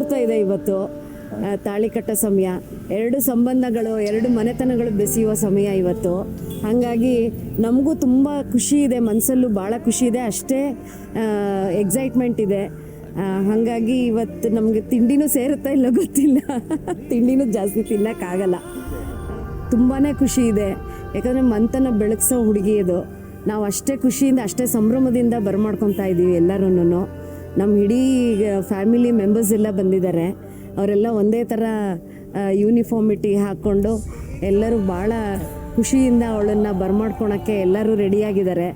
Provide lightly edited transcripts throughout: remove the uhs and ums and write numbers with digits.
ಮುಹೂರ್ತ ಇದೆ ಇವತ್ತು. ತಾಳಿ ಕಟ್ಟೋ ಸಮಯ, 2 ಸಂಬಂಧಗಳು 2 ಮನೆತನಗಳು ಬೆಸೆಯುವ ಸಮಯ ಇವತ್ತು. ಹಾಗಾಗಿ ನಮಗೂ ತುಂಬ ಖುಷಿ ಇದೆ, ಮನಸ್ಸಲ್ಲೂ ಭಾಳ ಖುಷಿ ಇದೆ, ಅಷ್ಟೇ ಎಕ್ಸೈಟ್ಮೆಂಟ್ ಇದೆ. ಹಾಗಾಗಿ ಇವತ್ತು ನಮಗೆ ತಿಂಡಿನೂ ಸೇರುತ್ತಾ ಇಲ್ಲ ಗೊತ್ತಿಲ್ಲ, ತಿಂಡಿನೂ ಜಾಸ್ತಿ ತಿನ್ನೋಕ್ಕಾಗಲ್ಲ. ತುಂಬಾ ಖುಷಿ ಇದೆ, ಯಾಕಂದರೆ ಮಂತನ ಬೆಳಗ್ಸೋ ಹುಡುಗಿ ಅದು. ನಾವು ಅಷ್ಟೇ ಖುಷಿಯಿಂದ ಅಷ್ಟೇ ಸಂಭ್ರಮದಿಂದ ಬರ್ಮಾಡ್ಕೊತಾ ಇದ್ದೀವಿ ಎಲ್ಲರೂ. ನಮ್ಮ ಇಡೀ ಫ್ಯಾಮಿಲಿ ಮೆಂಬರ್ಸ್ ಎಲ್ಲ ಬಂದಿದ್ದಾರೆ. ಅವರೆಲ್ಲ ಒಂದೇ ಥರ ಯೂನಿಫಾರ್ಮಿಟಿ ಹಾಕ್ಕೊಂಡು ಎಲ್ಲರೂ ಭಾಳ ಖುಷಿಯಿಂದ ಅವಳನ್ನು ಬರ್ಮಾಡ್ಕೊಳಕ್ಕೆ ಎಲ್ಲರೂ ರೆಡಿಯಾಗಿದ್ದಾರೆ.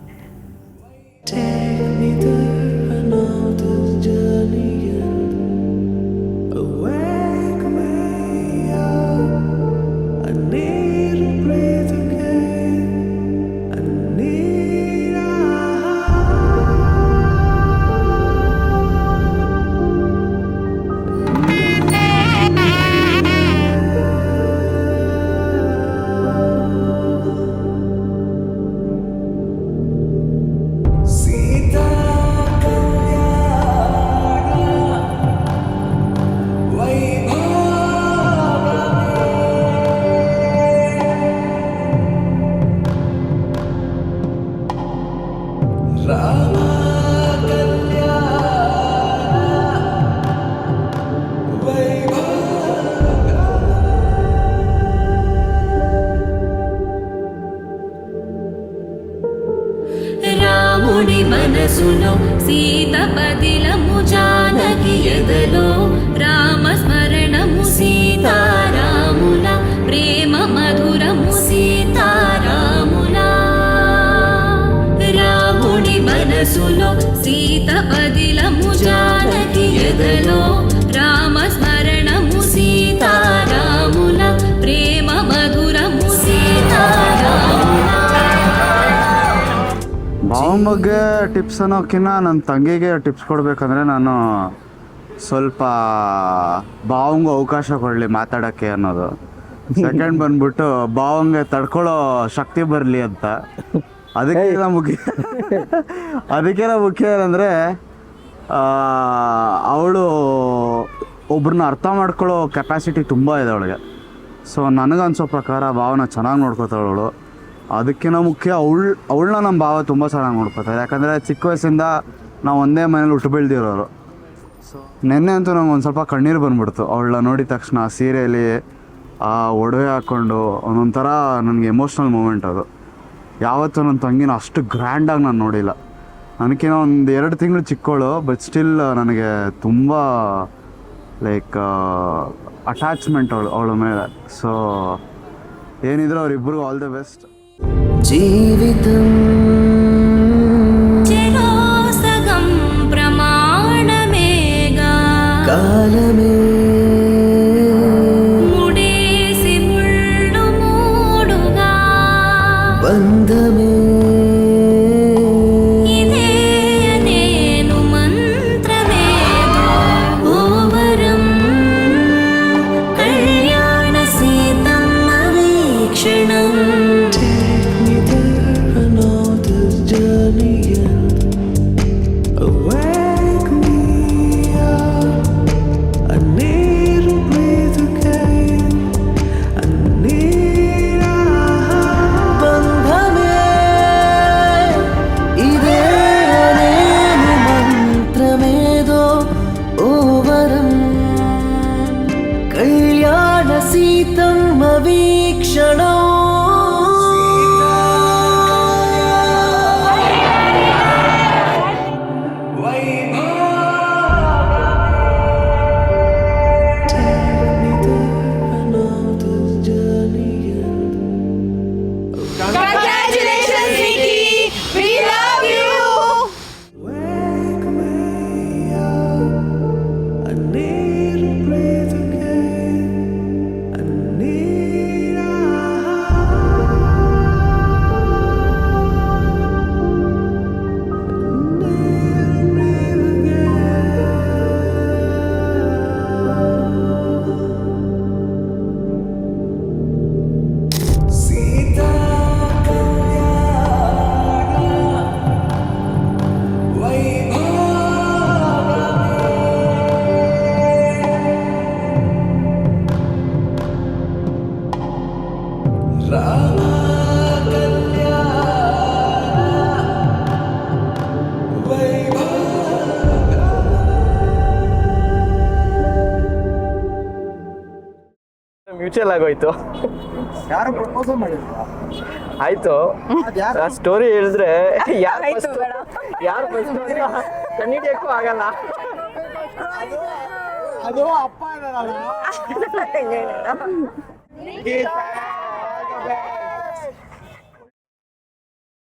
రాముడి మనసులో సీత పదిలము జానకి ఎదలో రామస్మరణము సీతారాముల ప్రేమ మధురము సీతారాముల. రాముడి మనసులో సీత పదిలము జానకి ఎదలో రామస్మరణము సీతారాముల ప్రేమ మధురము సీతారాముల. ಭಾವನ ಬಗ್ಗೆ ಟಿಪ್ಸ್ ಅನ್ನೋಕ್ಕಿಂತ ನನ್ನ ತಂಗಿಗೆ ಟಿಪ್ಸ್ ಕೊಡಬೇಕಂದ್ರೆ ನಾನು ಸ್ವಲ್ಪ ಭಾವಂಗೆ ಅವಕಾಶ ಕೊಡಲಿ ಮಾತಾಡೋಕ್ಕೆ ಅನ್ನೋದು. ಸೆಕೆಂಡ್ ಬಂದ್ಬಿಟ್ಟು ಭಾವಂಗೆ ತಡ್ಕೊಳ್ಳೋ ಶಕ್ತಿ ಬರಲಿ ಅಂತ. ಅದಕ್ಕಿಂತ ಮುಖ್ಯ ಏನಂದರೆ ಅವಳು ಒಬ್ರನ್ನ ಅರ್ಥ ಮಾಡ್ಕೊಳ್ಳೋ ಕೆಪಾಸಿಟಿ ತುಂಬ ಇದೆ ಅವಳಿಗೆ. ಸೊ ನನಗನ್ಸೋ ಪ್ರಕಾರ ಭಾವನ ಚೆನ್ನಾಗಿ ನೋಡ್ಕೋತಾಳು. ಅದಕ್ಕಿಂತ ಮುಖ್ಯ ಅವಳನ್ನ ನಮ್ಮ ಭಾವ ತುಂಬ ಚೆನ್ನಾಗಿ ನೋಡ್ಕೋತಾರೆ. ಯಾಕಂದರೆ ಚಿಕ್ಕ ವಯಸ್ಸಿಂದ ನಾವು ಒಂದೇ ಮನೇಲಿ ಹುಟ್ಟು ಬೆಳೆದಿರೋರು. ಸೊ ನೆನ್ನೆ ಅಂತೂ ನಂಗೆ ಒಂದು ಸ್ವಲ್ಪ ಕಣ್ಣೀರು ಬಂದ್ಬಿಡ್ತು ಅವಳನ್ನ ನೋಡಿದ ತಕ್ಷಣ. ಸೀರೆಯಲ್ಲಿ ಆ ಒಡವೆ ಹಾಕ್ಕೊಂಡು ಒಂದೊಂಥರ ನನಗೆ ಎಮೋಷ್ನಲ್ ಮೂಮೆಂಟ್ ಅದು. ಯಾವತ್ತೂ ನನ್ನ ತಂಗಿನ ಅಷ್ಟು ಗ್ರ್ಯಾಂಡಾಗಿ ನಾನು ನೋಡಿಲ್ಲ. ನನಗೇನೋ 1-2 ತಿಂಗಳು ಚಿಕ್ಕವಳು, ಬಟ್ ಸ್ಟಿಲ್ ನನಗೆ ತುಂಬ ಲೈಕ್ ಅಟ್ಯಾಚ್ಮೆಂಟ್ ಅವಳ ಮೇಲೆ. ಸೊ ಏನಿದ್ರು ಅವರಿಬ್ಬರಿಗೂ ಆಲ್ ದ ಬೆಸ್ಟ್. జీవితం సగం ప్రమాణమేగా కాలమే ముడేసి ముళ్ళు మూడుగా బంధమే ఇదే నేను మంత్రమేదో ఓవరం కళ్యాణ సీతమ్మ వీక్షణం. No ಮ್ಯೂಚುವಲ್ ಆಗೋಯ್ತು. ಯಾರು ಪ್ರಪೋಸಲ್ ಮಾಡಿದ್ರು? ಆಯ್ತು, ಆ ಸ್ಟೋರಿ ಹೇಳಿದ್ರೆ ಯಾರು ಕಂಡಿಡಿಯಕ್ಕೂ ಆಗಲ್ಲ. ಅದು ಅಪ್ಪ